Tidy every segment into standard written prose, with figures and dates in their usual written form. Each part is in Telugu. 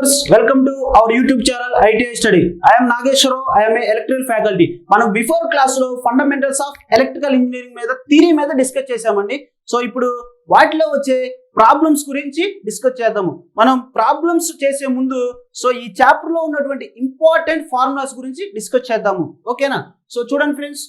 Welcome to our YouTube channel ITI Study. I am Nageshwaro. I am a electrical faculty. మనం బిఫోర్ క్లాస్ లో ఫండమెంటల్స్ ఆఫ్ ఎలక్ట్రికల్ ఇంజనీరింగ్ మీద థియరీ మీద డిస్కస్ చేసామండి. సో ఇప్పుడు వాటిలో వచ్చే ప్రాబ్లమ్స్ గురించి డిస్కస్ చేద్దాము. మనం ప్రాబ్లమ్స్ చేసే ముందు సో ఈ చాప్టర్ లో ఉన్నటువంటి ఇంపార్టెంట్ ఫార్ములాస్ గురించి డిస్కస్ చేద్దాము. ఓకేనా? సో చూడండి friends,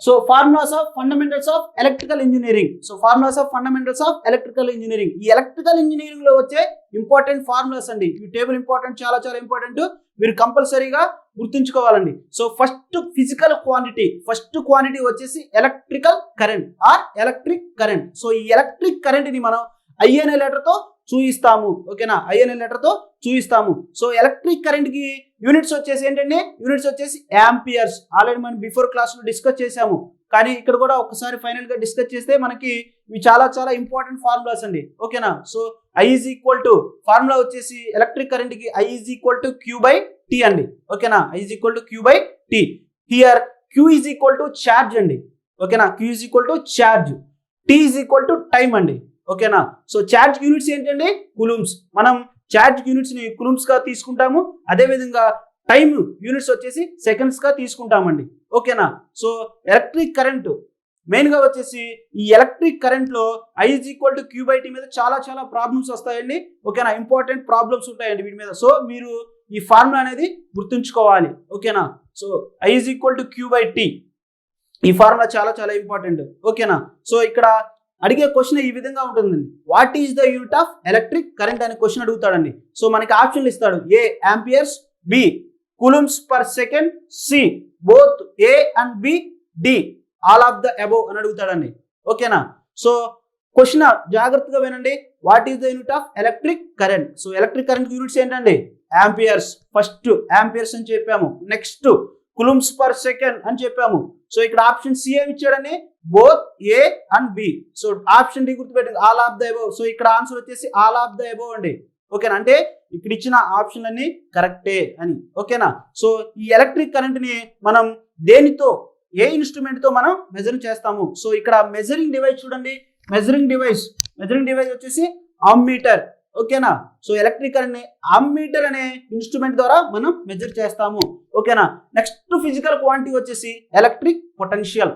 so formulas of fundamentals of electrical engineering. So formulas of fundamentals of electrical engineering, ఈ ఎలక్ట్రికల్ ఇంజనీరింగ్ లో వచ్చే ఇంపార్టెంట్ ఫార్ములాస్ అండి. ఈ టేబుల్ ఇంపార్టెంట్, చాలా చాలా ఇంపార్టెంట్, మీరు కంపల్సరీగా గుర్తుంచుకోవాలండి. So first physical quantity, first quantity వచ్చేసి electrical current or electric current. So ఈ ఎలక్ట్రిక్ కరెంట్ ని మనం ఐ అనే లెటర్ తో చూపిస్తాము. ఓకేనా? ఐ అనే లెటర్ తో చూపిస్తాము. సో ఎలక్ట్రిక్ కరెంట్ కి యూనిట్స్ వచ్చేసి ఏంటండి? యూనిట్స్ వచ్చేసి యాంపియర్స్. ఆల్రెడీ మనం బిఫోర్ క్లాస్ లో డిస్కస్ చేసాము, కానీ ఇక్కడ కూడా ఒకసారి ఫైనల్ గా డిస్కస్ చేస్తే మనకి ఇవి చాలా చాలా ఇంపార్టెంట్ ఫార్ములాస్ అండి. ఓకేనా? So I is equal to formula వచ్చేసి ఎలక్ట్రిక్ కరెంట్ కి I is equal to Q by T అండి. ఓకేనా? I is equal to Q by T. Here Q is equal to charge అండి. ఓకేనా? Q is equal to charge, T is equal to time అండి. ఓకేనా? సో ఛార్జ్ యూనిట్స్ ఏంటండి? కులూమ్స్. మనం ఛార్జ్ యూనిట్స్ ని కులూమ్స్ గా తీసుకుంటాము. అదే విధంగా టైం యూనిట్స్ వచ్చేసి సెకండ్స్ గా తీసుకుంటామండి. ఓకేనా? సో ఎలక్ట్రిక్ కరెంట్ మెయిన్ గా వచ్చేసి ఈ ఎలక్ట్రిక్ కరెంట్ లో I is equal to Q by T మీద చాలా చాలా ప్రాబ్లమ్స్ వస్తాయండి. ఓకేనా? ఇంపార్టెంట్ ప్రాబ్లమ్స్ ఉంటాయండి వీటి మీద. సో మీరు ఈ ఫార్ములా అనేది గుర్తుంచుకోవాలి. ఓకేనా? So I is equal to Q by T, ఈ ఫార్ములా చాలా చాలా ఇంపార్టెంట్. ఓకేనా? సో ఇక్కడ అడిగే క్వశ్చన్ ఈ విధంగా ఉంటుందండి. What is the unit of electric current అనే క్వశ్చన్ అడుగుతాడండి. సో మనకి ఆప్షన్లు ఇస్తాడు. A amperes, B coulombs per second, C both A and B, D all of the above అని అడుగుతాడండి. ఓకేనా? సో క్వశ్చన్ జాగ్రత్తగా వినండి. What is the unit of electric current? So electric current units ఏంటండి? యాంపియర్స్. ఫస్ట్ యాంపియర్స్ అని చెప్పాము. నెక్స్ట్ కూలమ్స్ పర్ సెకండ్ అని చెప్పాము. సో ఇక్కడ ఆప్షన్ సి ఏమి ఇచ్చాడని? Both A and B. So option D గుర్తుపెట్టండి, all of the above. So ఇక్కడ ఆన్సర్ వచ్చేసి ఆల్ ఆఫ్ ద అబోవ్ అండి. ఓకేనా? అంటే ఇక్కడ ఇచ్చిన ఆప్షన్ అన్ని కరెక్టే అని. ఓకేనా? సో ఈ ఎలక్ట్రిక్ కరెంట్ ని మనం దేనితో, ఏ ఇన్స్ట్రుమెంట్ తో మనం మెజర్ చేస్తాము? సో ఇక్కడ మెజరింగ్ డివైస్ చూడండి. మెజరింగ్ డివైస్ వచ్చేసి అమ్మీటర్. ఓకేనా? సో ఎలక్ట్రిక్ కరెంట్ ని అమ్మీటర్ అనే ఇన్స్ట్రుమెంట్ ద్వారా మనం మెజర్ చేస్తాము. ఓకేనా? నెక్స్ట్ ఫిజికల్ క్వాంటిటీ వచ్చేసి ఎలక్ట్రిక్ పొటెన్షియల్.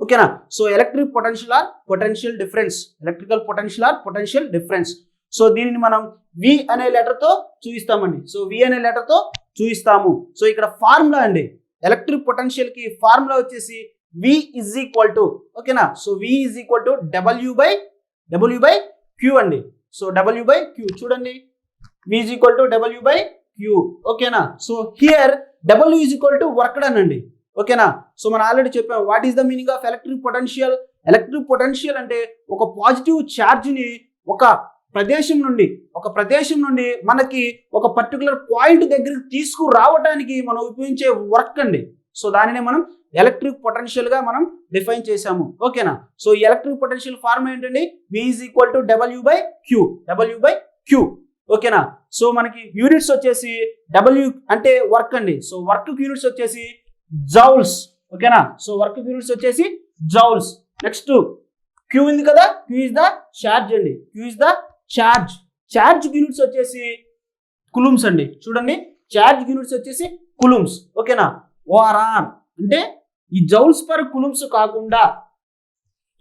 ఓకేనా? So electric potential or potential difference, electrical potential or potential difference. So దీనిని మనం వి అనే లెటర్ తో చూపిస్తామండి. సో వి అనే లెటర్ తో చూపిస్తాము. సో ఇక్కడ ఫార్ములా అండి, ఎలక్ట్రిక్ పొటెన్షియల్ కి ఫార్ములా వచ్చేసి వి ఇజ్ ఈక్వల్ టు, ఓకేనా? So V is equal to W by Q అండి. సో డబ్ల్యూ బై క్యూ చూడండి, V is equal to W by Q. ఓకేనా? So here W is equal to work done అండి. ఓకేనా? సో మనం ఆల్రెడీ చెప్పాం what is the meaning of electric potential. Electric potential అంటే ఒక పాజిటివ్ ఛార్జ్ ని ఒక ప్రదేశం నుండి మనకి ఒక పర్టికులర్ పాయింట్ దగ్గరికి తీసుకురావడానికి మనం ఉపయోగించే వర్క్ అండి. సో దానినే మనం ఎలక్ట్రిక్ పొటెన్షియల్ గా మనం డిఫైన్ చేసాము. ఓకేనా? సో ఈ ఎలక్ట్రిక్ పొటెన్షియల్ ఫార్ములా ఏంటండి? V is equal to W by Q. ఓకేనా? సో మనకి యూనిట్స్ వచ్చేసి డబ్ల్యూ అంటే వర్క్ అండి. సో వర్క్ యూనిట్స్ వచ్చేసి జౌల్స్. ఓకేనా? సో వర్క్ యూనిట్స్ వచ్చేసి జౌల్స్. నెక్స్ట్ క్యూ ఉంది కదా, క్యూ ఇస్ ద ఛార్జ్ అండి. Q is the charge units వచ్చేసి కులూమ్స్ అండి. చూడండి, ఛార్జ్ యూనిట్స్ వచ్చేసి కులూమ్స్. ఓకేనా? ఓఆర్ఆర్ అంటే ఈ జౌల్స్ పర్ కులూమ్స్ కాకుండా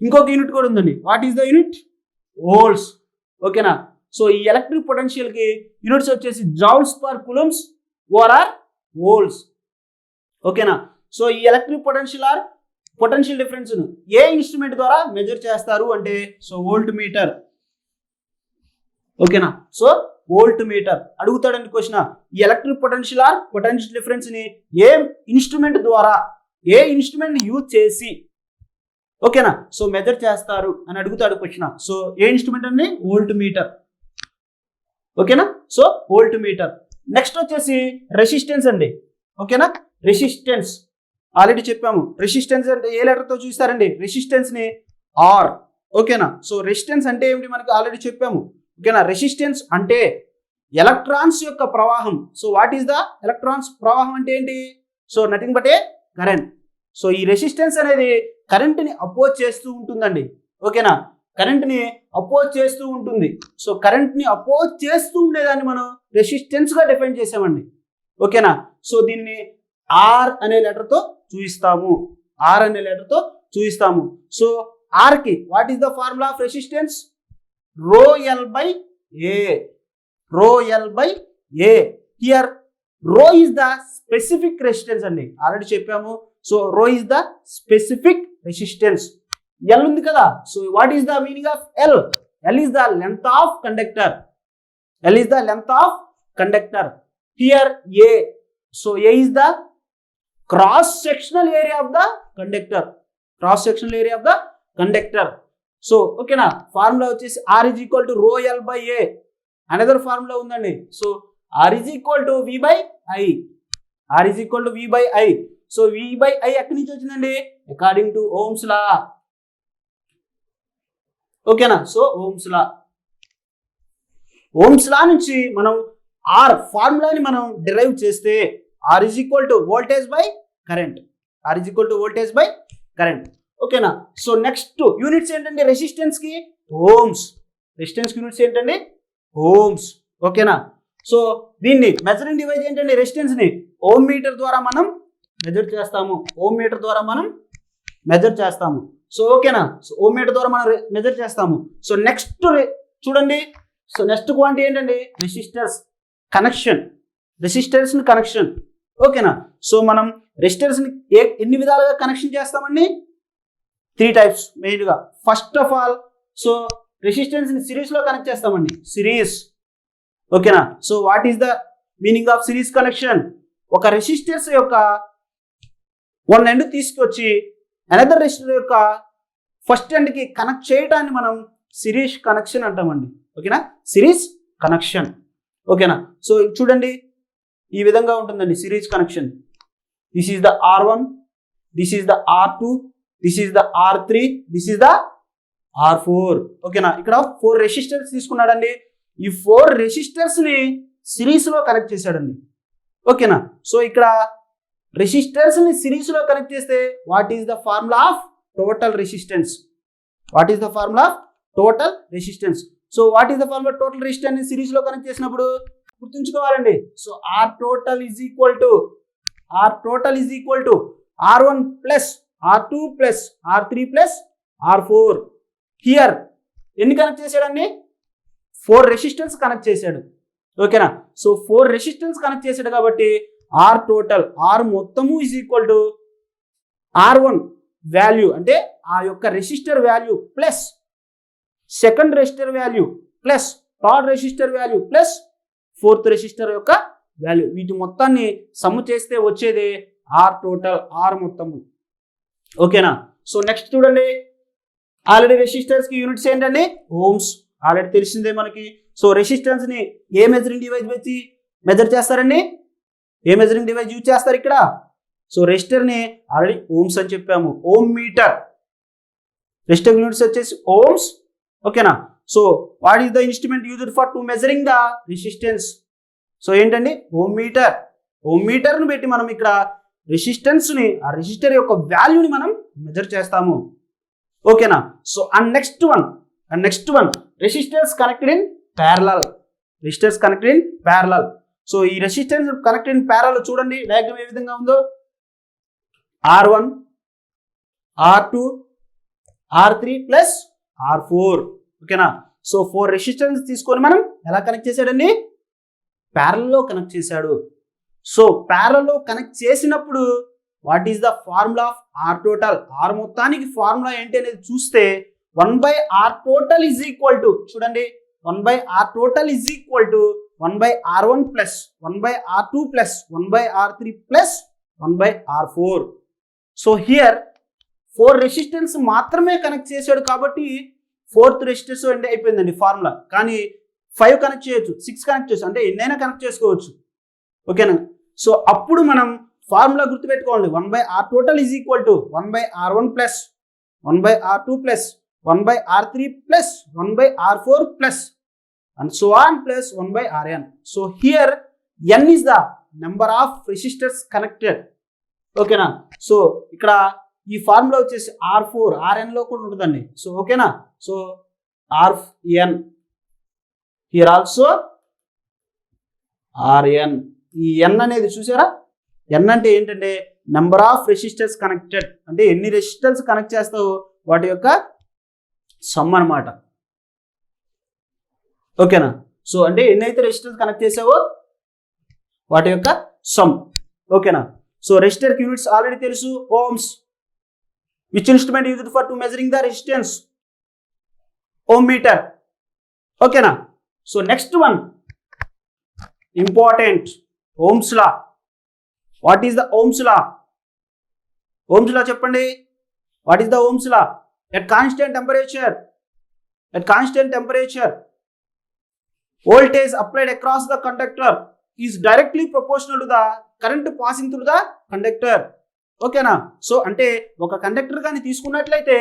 ఇంకొక యూనిట్ కూడా ఉందండి. What is the unit? Volts. ఓకేనా? సో ఈ ఎలక్ట్రిక్ పొటెన్షియల్ కి యూనిట్స్ వచ్చేసి joules per coulombs, or volts. ఓకేనా? సో ఈ electric potential or potential difference ఏ ఇన్స్ట్రుమెంట్ ద్వారా మెజర్ చేస్తారు అంటే సో వోల్ట్ మీటర్. ఓకేనా? సో వోల్ట్ మీటర్ అడుగుతాడండి క్వశ్చన్. ఈ electric potential or potential difference ని ఏ ఇన్స్ట్రుమెంట్ ద్వారా, ఏ ఇన్స్ట్రుమెంట్ యూజ్ చేసి ఓకేనా సో మెజర్ చేస్తారు అని అడుగుతాడు క్వశ్చన్. సో ఏ ఇన్స్ట్రుమెంట్ అండి? Volt meter. ఓకేనా? So volt meter. నెక్స్ట్ వచ్చేసి రెసిస్టెన్స్ అండి. ఓకేనా? రెసిస్టెన్స్ ఆల్రెడీ చెప్పాము. రెసిస్టెన్స్ అంటే ఏ లెటర్ తో చూస్తారండి? రెసిస్టెన్స్ ని ఆర్. ఓకేనా? సో రెసిస్టెన్స్ అంటే ఏమిటి మనకి ఆల్రెడీ చెప్పాము. ఓకేనా? రెసిస్టెన్స్ అంటే ఎలక్ట్రాన్స్ యొక్క ప్రవాహం. So what is the electrons ప్రవాహం అంటే ఏంటి? So nothing but A current. So ఈ రెసిస్టెన్స్ అనేది కరెంట్ ని అపోజ్ చేస్తూ ఉంటుందండి. ఓకేనా? కరెంట్ ని అపోజ్ చేస్తూ ఉంటుంది. సో కరెంట్ ని అపోజ్ చేస్తూ ఉండేదాన్ని మనం రెసిస్టెన్స్ గా డిఫైన్ చేసామండి. ఓకేనా? సో దీన్ని ఆర్ అనే లెటర్ తో చూపిస్తాము. ఆర్ అనే లెటర్ తో చూపిస్తాము. సో ఆర్ కి what is the formula of resistance? రో ఎల్ బై ఏ. రో ఎల్ బై ఏ. హియర్ రో ఈస్ ద స్పెసిఫిక్ రెసిస్టెన్స్ అండి, ఆల్రెడీ చెప్పాము. సో రో is the specific resistance. L ఉంది కదా, so what is the meaning of L? L is the length of conductor. L is the length of conductor. Here A, so A is the cross sectional area of the conductor. Cross sectional area of the conductor. So ఓకేనా, ఫార్ములా వచ్చేసి R is equal to rho L by A. Another formula ఉందండి. So R is equal to V by I. R is equal to V by I. So V by I ఎక్కడి నుంచి వచ్చిందండి? According to Ohm's law. ఓకేనా? So Ohm's law. Ohm's law నుంచి మనం ఆర్ ఫార్ములాని మనం డిరైవ్ చేస్తే R is equal to voltage by current. R is equal to voltage by current. ఓకేనా? సో నెక్స్ట్ యూనిట్స్ ఏంటంటే రెసిస్టెన్స్ కి ఓమ్స్. రెసిస్టెన్స్ యూనిట్స్ ఏంటండి? ఓమ్స్. ఓకేనా? సో దీన్ని మెజరింగ్ డివైస్ ఏంటంటే రెసిస్టెన్స్ ని ఓమ్ మీటర్ ద్వారా మనం మెజర్ చేస్తాము. ఓమ్ మీటర్ ద్వారా మనం మెజర్ చేస్తాము. సో ఓకేనా, సో ఓమ్ మీటర్ ద్వారా మనం మెజర్ చేస్తాము. సో నెక్స్ట్ చూడండి, సో నెక్స్ట్ క్వాంటిటీ ఏంటండి? Resistors connection. Resistors connection. ఓకేనా? సో మనం రెసిస్టర్స్ ని ఎన్ని విధాలుగా కనెక్షన్ చేస్తామండి? 3 టైప్స్ మెయిన్ గా. First of all, so resistance ని సిరీస్ లో కనెక్ట్ చేస్తామండి. సిరీస్. ఓకేనా? So what is the meaning of series connection? ఒక రెసిస్టర్స్ యొక్క వన్ ఎండ్ తీసుకొచ్చి అనదర్ రెసిస్టర్ యొక్క ఫస్ట్ ఎండ్ కి కనెక్ట్ చేయడాన్ని మనం సిరీస్ కనెక్షన్ అంటామండి. ఓకేనా? Series connection. ఓకేనా? సో చూడండి, ఈ విధంగా ఉంటుందండి series connection. This is the R1, this is the R2, this is the R3, this is the R4. ఓకేనా? ఇక్కడ 4 రెసిస్టర్స్ తీసుకున్నాడండి. ఈ 4 రెసిస్టర్స్ ని సిరీస్ లో కనెక్ట్ చేశాడండి. ఓకేనా? సో ఇక్కడ రెసిస్టర్స్ ని సిరీస్ లో కనెక్ట్ చేస్తే what is the formula of total resistance? What is the formula of total resistance? So what is the formula total resistance ని సిరీస్ లో కనెక్ట్ చేసినప్పుడు గుర్తుంచుకోవాలండి. So R total is equal to R1 plus R2 plus R3 plus R4. Here ఎన్ని కనెక్ట్ చేశాడండి? 4 రెసిస్టెన్స్ కనెక్ట్ చేశాడు. ఓకేనా? సో 4 రెసిస్టెన్స్ కనెక్ట్ చేశాడు కాబట్టి ఆర్ టోటల్, ఆర్ మొత్తము is equal to R1 value అంటే ఆ యొక్క resistor value plus second resistor value plus third resistor value plus fourth resistor యొక్క వాల్యూ. వీటి మొత్తాన్ని సమ్ చేస్తే వచ్చేది ఆర్ టోటల్, ఆర్ మొత్తము. ఓకేనా? సో నెక్స్ట్ చూడండి, ఆల్రెడీ రెసిస్టర్స్ కి యూనిట్స్ ఏంటండి? ఓమ్స్. ఆల్రెడీ తెలిసిందే మనకి. సో రెసిస్టెన్స్ ని ఏ మెజరింగ్ డివైస్ వచ్చి మెజర్ చేస్తారండి? ఏ మెజరింగ్ డివైస్ యూజ్ చేస్తారు ఇక్కడ? సో రెసిస్టర్ ని ఆల్రెడీ ఓమ్స్ అని చెప్పాము. Ohm meter. రెసిస్టర్ యూనిట్స్ వచ్చేసి ఓమ్స్. ఓకేనా? So what is the instrument used for to measuring the resistance? So ఏంటండి? Ohm meter. ఓమ్ మీటర్ ని పెట్టి మనం ఇక్కడ రెసిస్టెన్స్ ని, ఆ రెసిస్టర్ యొక్క వాల్యూని మనం మెజర్ చేస్తాము. ఓకేనా? So and next one resistors connected in parallel. Resistors connected in parallel. So ఈ రెసిస్టెన్స్ కనెక్టెడ్ ఇన్ ప్యారలల్ చూడండి, డయాగ్రామ్ ఏ విధంగా ఉందో. R1, R2, R3 plus R4. ఓకేనా? సో 4 రెసిస్టెన్స్ తీసుకొని మనం ఎలా కనెక్ట్ చేశాడండి? ప్యారలల్ లో కనెక్ట్ చేశాడు. సో ప్యారలల్ లో కనెక్ట్ చేసినప్పుడు what is the formula of R total? Or మొత్తానికి ఫార్ములా ఏంటి అనేది చూస్తే 1/R total is equal to, చూడండి, 1/R total is equal to 1/R1 plus 1/R2 plus 1/R3 plus 1/R4. So here 4 resistance మాత్రమే కనెక్ట్ చేశాడు కాబట్టి 4th రెసిస్టెన్స్ అంటే అయిపోయిందండి ఫార్ములా. కానీ 5 కనెక్ట్ చేయొచ్చు, 6 కనెక్ట్ చేయొచ్చు, అంటే ఎన్నైనా కనెక్ట్ చేసుకోవచ్చు. ఓకేనా? సో అప్పుడు మనం ఫార్ములా గుర్తుపెట్టుకోండి. 1/R total is equal to 1/R1 plus 1/R2 plus 1/R3 plus 1/R4 plus and so on plus 1/Rn. So here n is the number of resistors connected. ఓకేనా? సో ఇక్కడ ఈ ఫార్ములా వచ్చేసి R4 Rn లో కూడా ఉంటుందండి. సో ఓకేనా? So Rn. Here also Rn. ఈ n అనేది చూసారా, n అంటే ఏంటంటే నెంబర్ ఆఫ్ రెసిస్టర్స్ కనెక్టెడ్, అంటే ఎన్ని రెసిస్టర్స్ కనెక్ట్ చేస్తావో వాటి యొక్క సమ్ అనమాట. ఓకేనా. సో అంటే ఎన్నైతే రెసిస్టర్స్ కనెక్ట్ చేసావో వాటి యొక్క సమ్. ఓకేనా. సో రెసిస్టర్ యూనిట్స్ ఆల్రెడీ తెలుసు, ohms. Which instrument used for to measuring the resistance? Ohm meter. ఓకేనా. So next one important, Ohm's law. What is the Ohm's law? Ohm's law చెప్పండి. What is the Ohm's law? At constant temperature voltage applied across the conductor is directly proportional to the current passing through the conductor. ఓకేనా. సో అంటే ఒక కండక్టర్ కానీ తీసుకున్నట్లయితే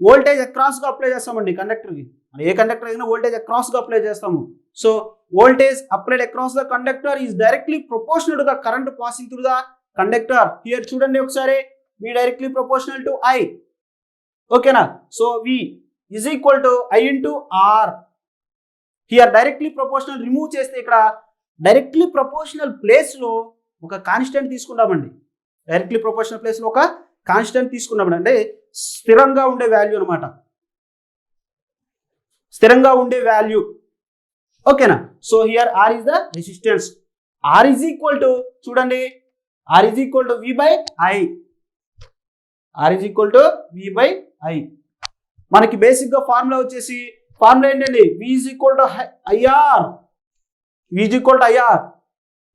వోల్టేజ్ అక్రాస్ గా అప్లై చేస్తామండి కండక్టర్కి. ఏ కండక్టర్ అయినా వోల్టేజ్ అక్రాస్ గా అప్లై చేస్తాము. So voltage applied across the conductor is directly proportional to the current passing through the conductor. Here చూడండి ఒకసారి, V directly proportional to I. ఓకేనా. So V is equal to I into R. Here directly proportional remove చేస్తే ఇక్కడ డైరెక్ట్లీ ప్రపోర్షనల్ ప్లేస్లో ఒక కాన్స్టెంట్ తీసుకున్నామండి. డైరెక్ట్లీ ప్రపోర్షనల్ ప్లేస్లో ఒక కాన్స్టెంట్ తీసుకున్నామండి, అంటే స్థిరంగా ఉండే వాల్యూ అనమాట. స్థిరంగా ఉండే వాల్యూ. ఓకేనా. So here R is the resistance. R is equal to, చూడండి, R is equal to V by I. R is equal to V by I. మనకి బేసిక్గా ఫార్ములా వచ్చేసి, ఫార్ములా ఏంటండి? V is equal to IR. V is equal to IR.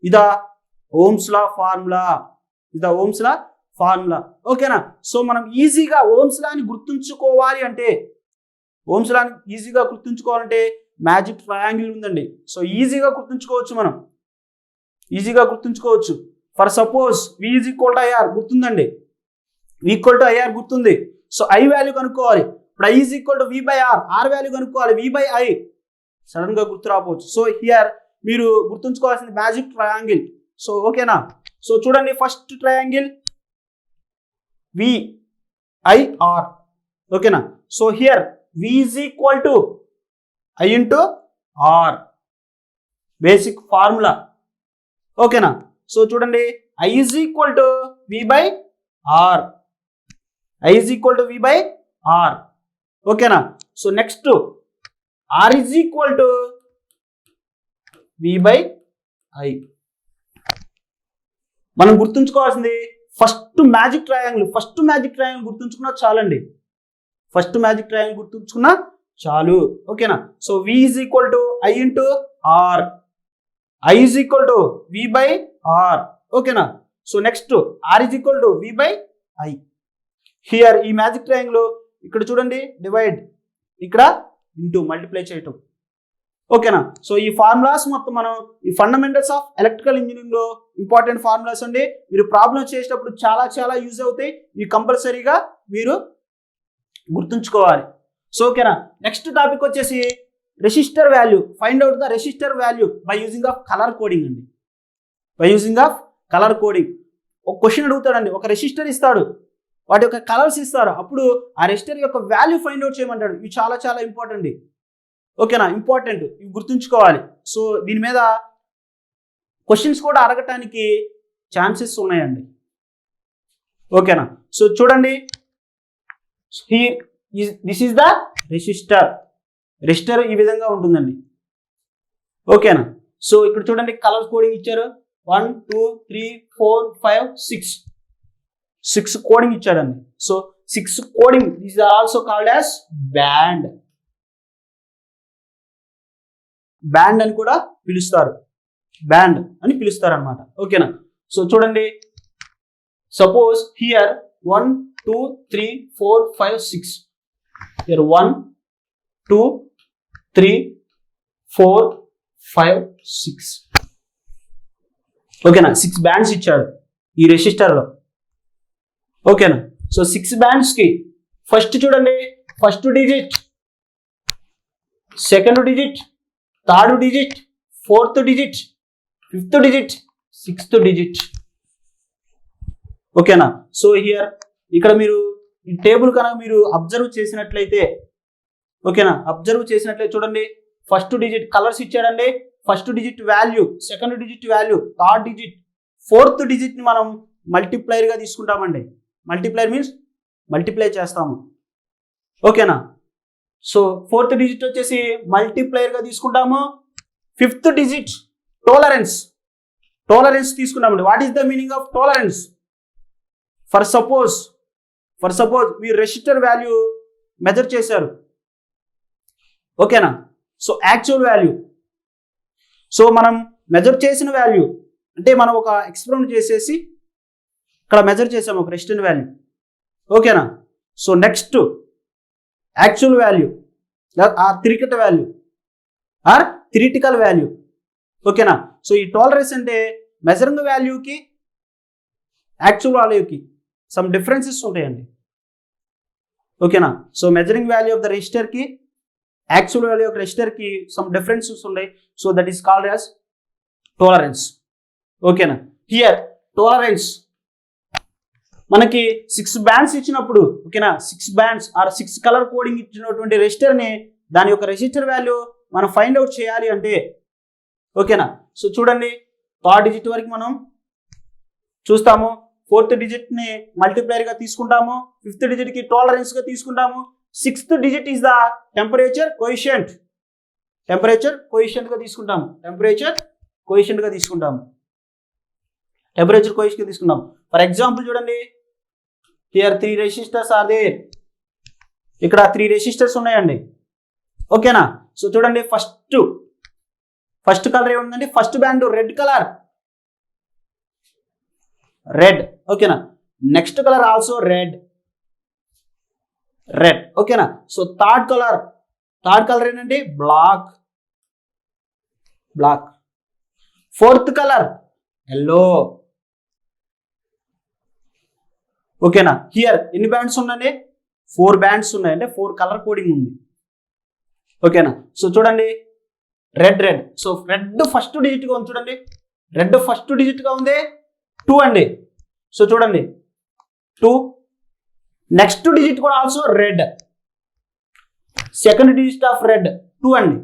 ఇదా ఓమ్స్ లా ఫార్ములా. ఓకేనా. సో మనం ఈజీగా ఓమ్స్ లాని గుర్తుంచుకోవాలి అంటే, మ్యాజిక్ ట్రయాంగిల్ ఉందండి. సో ఈజీగా గుర్తుంచుకోవచ్చు. For suppose V is equal to IR గుర్తుందండి. V ఈక్వల్ టు IR గుర్తుంది. సో I వాల్యూ కనుక్కోవాలి. ఇప్పుడు I is equal to V by R. R value కనుక్కోవాలి. V by I. సడన్ గా గుర్తు రాపోవచ్చు. సో హియర్ మీరు గుర్తుంచుకోవాల్సింది మ్యాజిక్ ట్రయాంగిల్. సో ఓకేనా. సో చూడండి, ఫస్ట్ ట్రయాంగిల్ VIR. ఓకేనా. So here V is equal to I into R. Basic formula. ఓకేనా. సో చూడండి, I is equal to V by R. ఓకేనా. So next R is equal to V by I. మనం గుర్తుంచుకోవాల్సింది ఫస్ట్ మ్యాజిక్ ట్రయాంగిల్ గుర్తుంచుకున్నా చాలండి. ఓకేనా. So V is equal to I into R. I is equal to V by R. ఓకేనా. So next R is equal to V by I. Here ఈ మ్యాజిక్ ట్రయాంగిల్ ఇక్కడ చూడండి, డివైడ్, ఇక్కడ ఇంటూ, మల్టిప్లై చేయటం. ఓకేనా. సో ఈ ఫార్ములాస్ మొత్తం మనం ఈ ఫండమెంటల్స్ ఆఫ్ ఎలక్ట్రికల్ ఇంజనీరింగ్ లో ఇంపార్టెంట్ ఫార్ములాస్ అండి. మీరు ప్రాబ్లమ్స్ చేసేటప్పుడు చాలా యూజ్ అవుతాయి. ఇవి కంపల్సరీగా మీరు గుర్తుంచుకోవాలి. సో ఓకేనా. నెక్స్ట్ టాపిక్ వచ్చేసి resistor value. Find out the resistor value by using of colour coding అండి. ఒక క్వశ్చన్ అడుగుతాడండి, ఒక రెసిస్టర్ ఇస్తాడు, వాటి యొక్క కలర్స్ ఇస్తారు, అప్పుడు ఆ రెసిస్టర్ యొక్క వాల్యూ ఫైండ్ అవుట్ చేయమంటాడు. ఇవి చాలా ఇంపార్టెంట్. ఓకేనా, ఇంపార్టెంట్, ఇవి గుర్తుంచుకోవాలి. సో దీని మీద క్వశ్చన్స్ కూడా అడగటానికి ఛాన్సెస్ ఉన్నాయండి. ఓకేనా. సో చూడండి, దిస్ ఈస్ ద రెసిస్టర్ ఈ విధంగా ఉంటుందండి. ఓకేనా. సో ఇక్కడ చూడండి, కలర్ కోడింగ్ ఇచ్చారు. 1 2 3 4 5 6 కోడింగ్ ఇచ్చాడండి. So 6 coding, these are also called as band అని కూడా పిలుస్తారు. అన్నమాట. ఓకేనా. సో చూడండి, సపోజ్ హియర్ 1 2 3 4 5 6. హియర్ 1 2 3 4 5 6. ఓకేనా. 6 బ్యాండ్స్ ఇచ్చాడు ఈ రెసిస్టర్ లో. ఓకేనా. సో 6 బ్యాండ్స్ కి ఫస్ట్ చూడండి, first digit, second digit, third digit, fourth digit, fifth digit, sixth digit. ఓకేనా. సో హియర్ ఇక్కడ మీరు ఈ టేబుల్ కనుక మీరు అబ్జర్వ్ చేసినట్లయితే ఓకేనా, అబ్జర్వ్ చేసినట్లయితే చూడండి, ఫస్ట్ డిజిట్ కలర్స్ ఇచ్చాడండి, first digit value, second digit value, third digit, fourth digit ని మనం మల్టిప్లైర్ గా తీసుకుంటామండి. మల్టిప్లైర్ మీన్స్ మల్టిప్లై చేస్తాము. ఓకేనా, సో ఫోర్త్ డిజిట్ వచ్చేసి మల్టిప్లైర్ గా తీసుకుంటాము. ఫిఫ్త్ డిజిట్ టాలరెన్స్, టాలరెన్స్ తీసుకున్నామండి. What is the meaning of tolerance? For suppose మీరు రెసిస్టర్ వాల్యూ మెజర్ చేశారు. ఓకేనా, సో యాక్చువల్ వాల్యూ, సో మనం మెజర్ చేసిన వాల్యూ అంటే మనం ఒక ఎక్స్పెరిమెంట్ చేసేసి ఇక్కడ మెజర్ చేసాము ఒక రెసిస్టర్ వాల్యూ. ఓకేనా, so next actual value or theoretical value. ఓకేనా, సో ఈ టాలరెన్స్ అంటే మెజరింగ్ వాల్యూకి యాక్చువల్ వాల్యూకి సమ్ డిఫరెన్సెస్ ఉంటాయండి. ఓకేనా, so measuring value of the రెసిస్టర్కి యాక్చువల్ వాల్యూ ఆఫ్ రెసిస్టర్కి సమ్ డిఫరెన్సెస్ ఉన్నాయి. So that is called as tolerance. ఓకేనా, హియర్ టాలరెన్స్ మనకి 6 బ్యాండ్స్ ఇచ్చినప్పుడు, ఓకేనా, 6 బ్యాండ్స్ ఆర్ 6 కలర్ కోడింగ్ ఇచ్చినటువంటి రెసిస్టర్ని దాని యొక్క రెసిస్టర్ వాల్యూ మనం ఫైండ్ అవుట్ చేయాలి అంటే, ఓకేనా, సో చూడండి, థర్డ్ డిజిట్ వరకు మనం చూస్తాము, ఫోర్త్ డిజిట్ని మల్టిప్లైర్గా తీసుకుంటాము, ఫిఫ్త్ డిజిట్కి టాలరెన్స్గా తీసుకుంటాము, sixth digit is the temperature coefficient, తీసుకుంటాం. ఫర్ ఎగ్జాంపుల్ చూడండి, హియర్ 3 రెసిస్టర్స్ ఆర్ దేర్, ఇక్కడ 3 రెసిస్టర్స్ ఉన్నాయండి. ఓకేనా, సో చూడండి, ఫస్ట్ కలర్ ఏముందండి, first band red colour, red. ఓకేనా, నెక్స్ట్ కలర్ ఆల్సో రెడ్. ఓకేనా, సో థర్డ్ కలర్ ఏంటంటే బ్లాక్. Fourth colour yellow. ఓకేనా, హియర్ ఎన్ని బ్యాండ్స్ ఉన్నాయండి, 4 బ్యాండ్స్ ఉన్నాయండి, 4 కలర్ కోడింగ్ ఉంది. ఓకేనా, సో చూడండి, red. So red first digit గా ఉంది, చూడండి, రెడ్ ఫస్ట్ డిజిట్ గా ఉంది 2 అండి. సో చూడండి 2. నెక్స్ట్ డిజిట్ కూడా also red, second digit of red 2 అండి.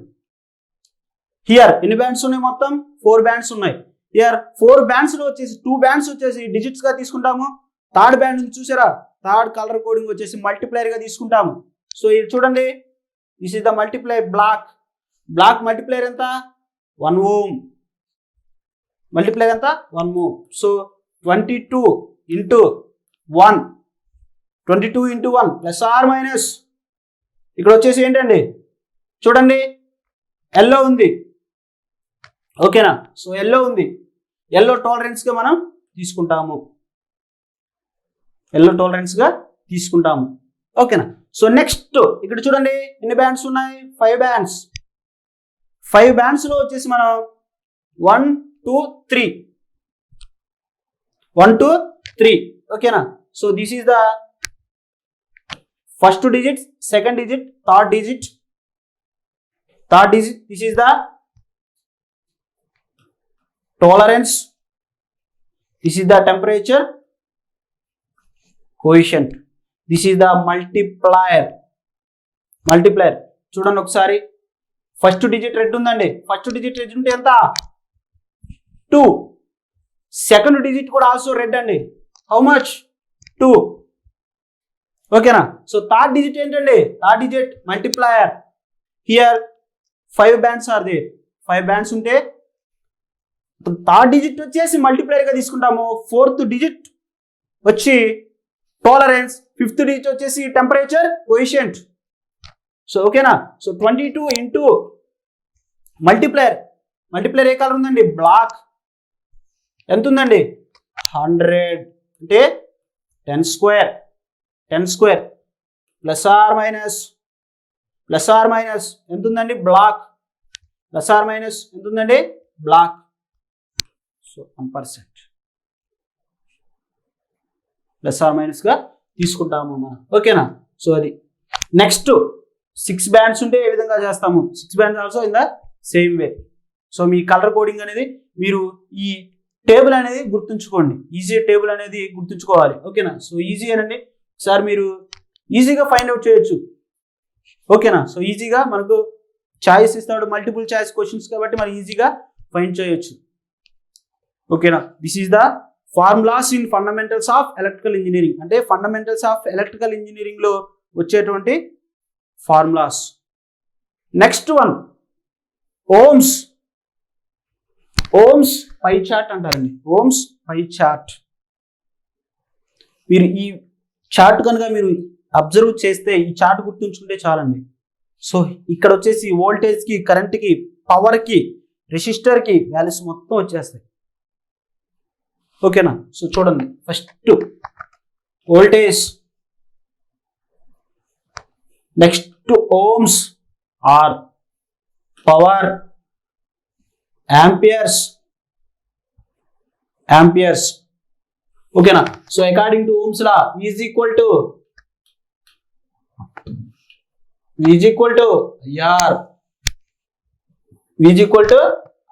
హియర్ ఎన్ని బ్యాండ్స్ ఉన్నాయి, మొత్తం 4 బ్యాండ్స్ ఉన్నాయి. హియర్ 4 బ్యాండ్స్ లో వచ్చేసి 2 బ్యాండ్స్ వచ్చేసి డిజిట్స్ గా తీసుకుంటాము. థర్డ్ బ్యాండ్ చూసారా, థర్డ్ కలర్ కోడింగ్ వచ్చేసి మల్టిప్లైర్ గా తీసుకుంటాము. సో ఇది చూడండి, this is the multiply black multiplier ఎంత 1 ohm, మల్టిప్లైర్ ఎంత 1 ohm. So 22 into 1 plus or minus, ఇక్కడ వచ్చేసి ఏంటండి చూడండి, ఎల్లో ఉంది. ఓకేనా, సో ఎల్లో ఉంది, ఎల్లో టాలరెన్స్ గా మనం తీసుకుంటాము. ఓకేనా, సో నెక్స్ట్ ఇక్కడ చూడండి, ఎన్ని బ్యాండ్స్ ఉన్నాయి, 5 బ్యాండ్స్. 5 బ్యాండ్స్ లో వచ్చేసి మనం 1 2 3. ఓకేనా, so this is the first digit, second digit, third digit. This is the tolerance, this is the temperature coefficient, this is the multiplier. చూడండి ఒకసారి, ఫస్ట్ డిజిట్ రెడ్ ఉందండి, ఫస్ట్ డిజిట్ రెడ్ ఉంటే ఎంత 2. సెకండ్ డిజిట్ కూడా ఆల్సో రెడ్ అండి, హౌ మచ్ 2. ఓకేనా, సో థర్డ్ డిజిట్ ఏంటండి, third digit multiplier. Here 5 bands are there, 5 bands ఉంటే థర్డ్ డిజిట్ వచ్చేసి మల్టిప్లైర్ గా తీసుకుంటాము. ఫోర్త్ డిజిట్ వచ్చి టాలరెన్స్, ఫిఫ్త్ డిజిట్ వచ్చేసి టెంపరేచర్ కోఎఫిషియంట్. సో ఓకేనా, సో 22 ఇంటూ మల్టిప్లైర్ ఏ కలర్ ఉందండి, బ్లాక్. ఎంత ఉందండి 100 అంటే 10 స్క్వేర్ ప్లస్ ఆర్ మైనస్ ఎంత ఉందండి, బ్లాక్. ప్లస్ ఆర్ మైనస్ ఎంత ఉందండి, black. So 1% plus or minus గా తీసుకుంటాము మనం. ఓకేనా, సో అది నెక్స్ట్ 6 బ్యాండ్స్ ఉంటే ఏ విధంగా చేస్తాము, 6 bands also in the same way. So me colour coding అనేది మీరు ఈ టేబుల్ అనేది గుర్తుంచుకోండి, ఈజీ టేబుల్ అనేది గుర్తుంచుకోవాలి. ఓకేనా, సో ఈజీ అనండి, ఒకసారి మీరు ఈజీగా ఫైండ్ అవుట్ చేయొచ్చు. ఓకేనా. సో ఈజీగా మనకు చాయిస్ ఇస్తాడు, మల్టిపుల్ చాయిస్ క్వశ్చన్స్ కాబట్టి మనం ఈజీగా ఫైండ్ చేయొచ్చు. ఓకేనా. This is the formulas in fundamentals of electrical engineering, అంటే ఫండమెంటల్స్ ఆఫ్ ఎలక్ట్రికల్ ఇంజనీరింగ్ లో వచ్చేటువంటి formulas. Next one Ohm's. Ohm's pie chart అంటారండి. Ohm's pie chart. మీరు ఈ చార్ట్ కనుక మీరు అబ్జర్వ్ చేస్తే, ఈ చార్ట్ గుర్తుంచుకుంటే చాలండి. సో ఇక్కడ వచ్చేసి వోల్టేజ్ కి, కరెంట్ కి, పవర్ కి, రెసిస్టర్ కి వాల్యూస్ మొత్తం వచ్చేస్తాయి. ఓకేనా. సో చూడండి, first voltage, next ohms or power, amperes, ఓకేనా. So according to Ohm's law is equal to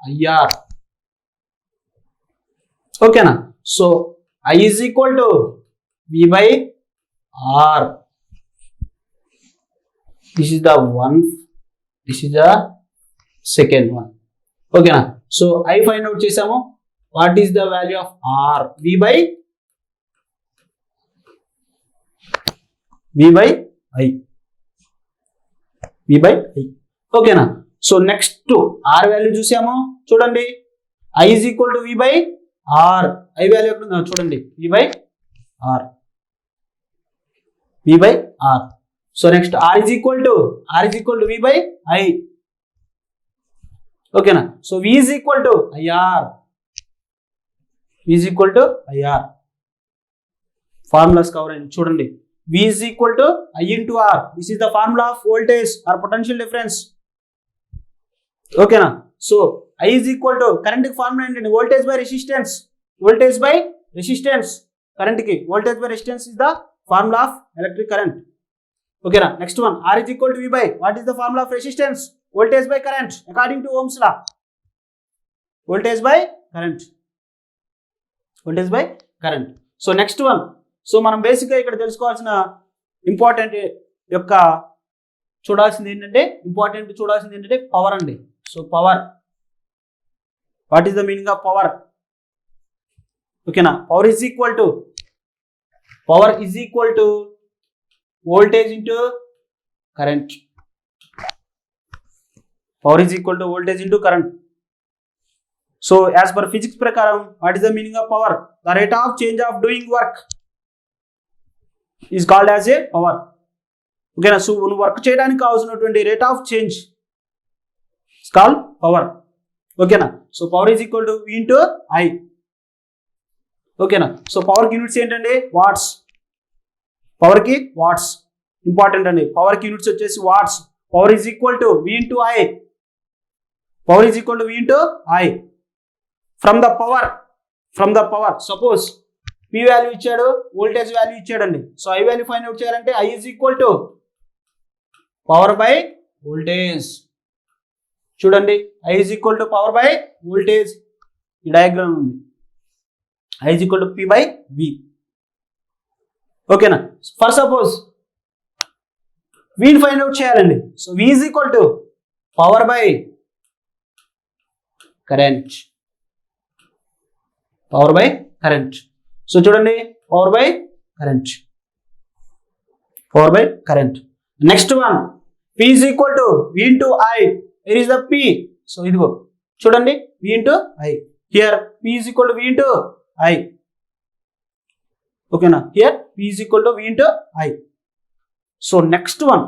IR, ఓకేనా. So I is equal to V by R. This is the one, this is the second one. ఓకేనా. సో I ఫైండ్ అవుట్ చేసాము. What is the value of R? V by I. ఓకేనా. సో నెక్స్ట్ R వాల్యూ చూసాము. చూడండి, I is equal to V by R. I value ఎక్కడ ఉందో చూడండి, V by R. So next R is equal to V by I. ఓకేనా. So V is equal to IR. Formulas cover అయింది చూడండి. V is equal to I into R. This is the formula of voltage or potential difference. ఓకేనా. So I is equal to, current కి ఫార్ములా ఏంటండి? Voltage by resistance. కరెంట్ కి voltage by resistance is the formula of electric current. ఓకేనా. Next one R is equal to V by, what is the formula of resistance? Voltage by current according to Ohm's law. Voltage by current. So next one. So మనం బేసిక్గా ఇక్కడ తెలుసుకోవాల్సిన ఇంపార్టెంట్ చూడాల్సింది ఏంటంటే పవర్ అండి. So power, what is the meaning of power? ఓకేనా. Power is equal to voltage into current. So as per physics ప్రకారం, what is the meaning of power? The rate of change of doing work is called as a power. ఓకేనా. సో నువ్వు వర్క్ చేయడానికి కావాల్సినటువంటి rate of change is called power. ఓకేనా. So power is equal to V into I. ఓకేనా. సో పవర్ కి యూనిట్స్ ఏంటండి? వాట్స్. పవర్ కి వాట్స్ ఇంపార్టెంట్ అండి. పవర్ కి యూనిట్స్ వచ్చేసి watts. Power is equal to V into I. From the power suppose P value ఇచ్చాడు, వోల్టేజ్ వాల్యూ ఇచ్చాడండి. So I value find out చేయాలంటే I is equal to power by voltage. చూడండి, I is equal to power by voltage. ఈ డయాగ్రామ్ ఉంది. I is equal to P by V. ఓకేనా. ఫర్ సపోజ్ వీని ఫైండ్ అవుట్ చేయాలండి. So V is equal to power by current. So చూడండి, power by current. Next one, P is equal to V into I. Here is the P. So ఇదిగో చూడండి, V into I. Here P is equal to V into I. ఓకేనా. Here P is equal to V into I. So next one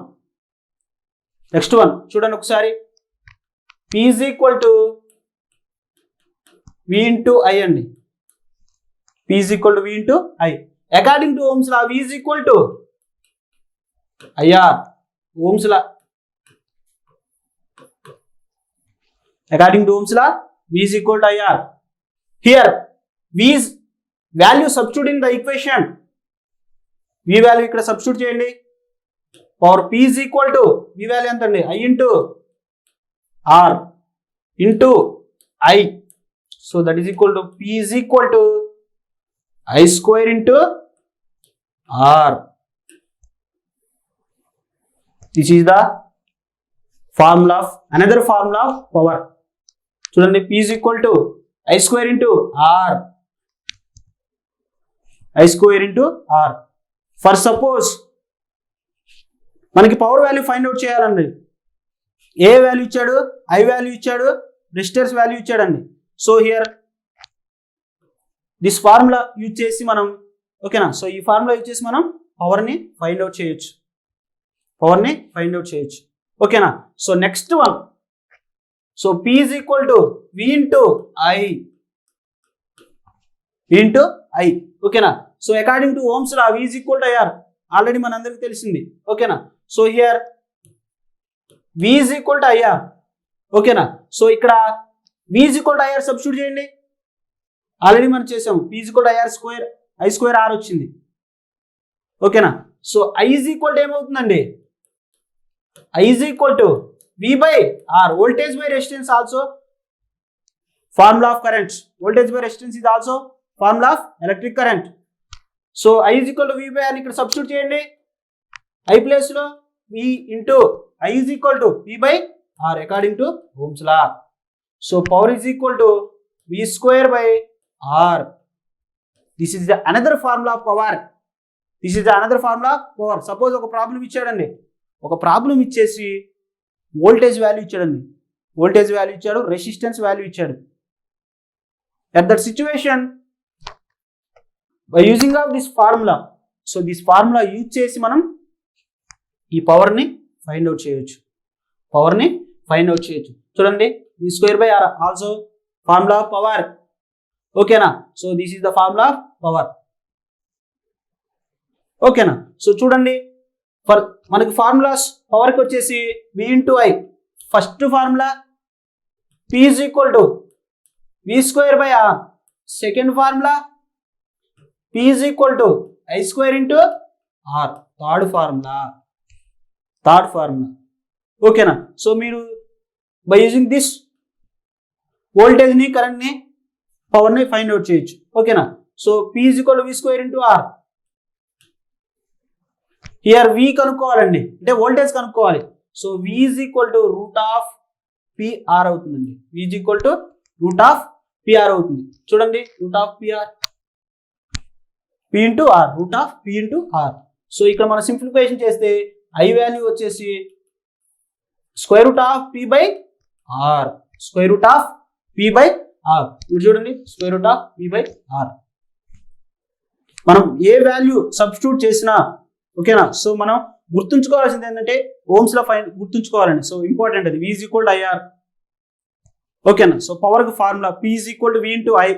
చూడండి ఒకసారి. P is equal to V into I అండి. P is equal to V into I. According to Ohm's law V is equal to IR. Ohm's law, according to Ohm's law V is equal to IR. Here V is value substitute in the equation. V value ఇక్కడ సబ్స్టిట్యూట్ చేయండి. Power P is equal to V value ఎంత అండి? I into R into I. So that is equal to P is equal to I square into R. This is the formula of another formula of power. చూడండి, P is equal to I square into R. I square into R. For suppose మనకి పవర్ వాల్యూ ఫైండ్ అవుట్ చేయాలండి. ఏ వాల్యూ ఇచ్చాడు, ఐ వాల్యూ ఇచ్చాడు, రెసిస్టర్స్ వాల్యూ ఇచ్చాడండి. So here this formula use చేసి మనం, ఓకేనా, సో ఈ ఫార్ములా యూజ్ చేసి మనం పవర్ని ఫైండ్ అవుట్ చేయొచ్చు. ఓకేనా. So next one, so P is equal to V into I. ఓకేనా. So according to Ohm's law V is equal to IR already మనందరికి తెలిసింది. ఓకేనా. So here V is equal to IR. ఓకేనా. సో ఇక్కడ V is equal to IR substitute చేయండి. ఆల్రెడీ మనం చేసాము. P is equal to IR square, I square R వచ్చింది. ఓకేనా. So I is equal to ఏమవుతుందండి, I is equal to V by R. Voltage by resistance also formula of current. Voltage by resistance is also formula of electric current. So I is equal to V by R ఇక్కడ సబ్స్టిట్యూట్ చేయండి. I ప్లేస్ లో V into I is equal to P by R according to Ohm's law. So power is equal to V square by R. This is the another formula of power. Suppose ఒక ప్రాబ్లం ఇచ్చాడండి. ఒక ప్రాబ్లం ఇచ్చేసి వోల్టేజ్ వాల్యూ ఇచ్చాడు, రెసిస్టెన్స్ వాల్యూ ఇచ్చాడు. At that situation by using of this formula, so this formula use చేసి మనం ఈ పవర్ని ఫైండ్ అవుట్ చేయొచ్చు. చూడండి, V square by R also formula of power. ఓకేనా. So this is the formula of power. ఓకేనా. సో చూడండి, మనకి ఫార్ములాస్ పవర్కి వచ్చేసి V into I. First formula P is equal to V square by R. Second formula P is equal to I square into R. Third formula. ఓకేనా. సో మీరు బై యూజింగ్ దిస్ వోల్టేజ్ని, కరెంట్ని, పవర్ని ఫైండ్ అవుట్ చేయొచ్చు. ఓకేనా. So P is equal to V square into R. Here V కనుక్కోవాలండి, అంటే వోల్టేజ్ కనుక్కోవాలి. So V is equal to root of PR అవుతుందండి. V is equal to root of PR అవుతుంది. చూడండి, root of PR P into R, root of P into R. So ఇక్కడ మనం సింప్లిఫికేషన్ చేస్తే I వాల్యూ వచ్చేసి square root of P by R. ఇప్పుడు చూడండి, square root of P by R. మనం ఏ వాల్యూ సబ్స్టిట్యూట్ చేసినా, ఓకేనా, సో మనం గుర్తుంచుకోవాల్సింది ఏంటంటే ఓమ్స్ లా గుర్తుంచుకోవాలండి. సో ఇంపార్టెంట్ అది. V is equal to IR. ఓకేనా. సో పవర్ కి formula P is equal to V into I.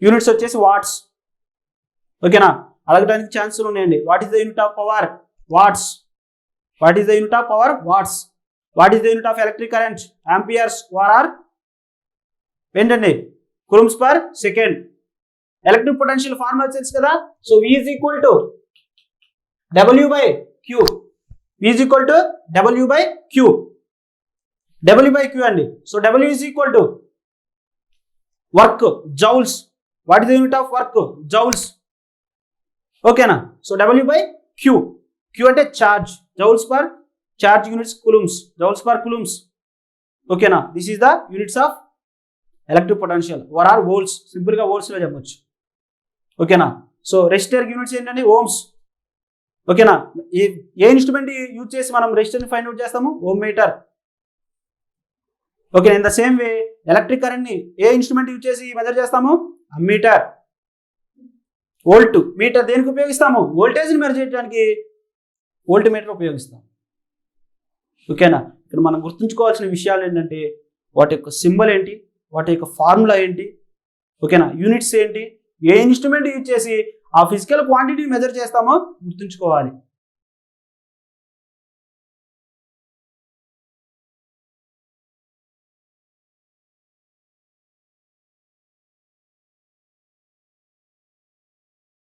Units వచ్చేసి వాట్స్. ఓకేనా. అడగడానికి ఛాన్సులు ఉన్నాయండి. What is the unit of power? Watts. What is the unit of electric current? Amperes. Or ఏంటండి? Coulombs per second. Electric potential formula తెలుసు కదా. So V is equal to W by Q. V is equal to W by Q అండి. So W is equal to work, joules. What is the unit of work? Joules. ఓకేనా. So W by Q. Q అంటే charge, joules per charge units coulombs. ఓకేనా. This is the units of electric potential. Or volts. సింపుల్గా వోల్ట్స్లో చెప్పొచ్చు. ఓకేనా. సో రెసిస్టర్ యూనిట్స్ ఏంటంటే ఓమ్స్. ఓకేనా. ఏ ఇన్స్ట్రుమెంట్ యూజ్ చేసి మనం రెసిస్టర్ని ఫైండ్ అవుట్ చేస్తాము? Ohm meter. Okay. In the same way electric కరెంట్ని ఏ ఇన్స్ట్రుమెంట్ యూజ్ చేసి మెజర్ చేస్తాము? అమ్మీటర్. వోల్ట్ మీటర్ దేనికి ఉపయోగిస్తాము? వోల్టేజ్ని మెజర్ చేయడానికి వోల్ట్ మీటర్ ఉపయోగిస్తాం. ఓకేనా. ఇక్కడ మనం గుర్తుంచుకోవాల్సిన విషయాలు ఏంటంటే వాటి యొక్క సింబల్ ఏంటి, వాటి యొక్క ఫార్ములా ఏంటి, ఓకేనా, యూనిట్స్ ఏంటి, ఏ ఇన్స్ట్రుమెంట్ యూజ్ చేసి ఆ ఫిజికల్ క్వాంటిటీని మెజర్ చేస్తామో గుర్తుంచుకోవాలి.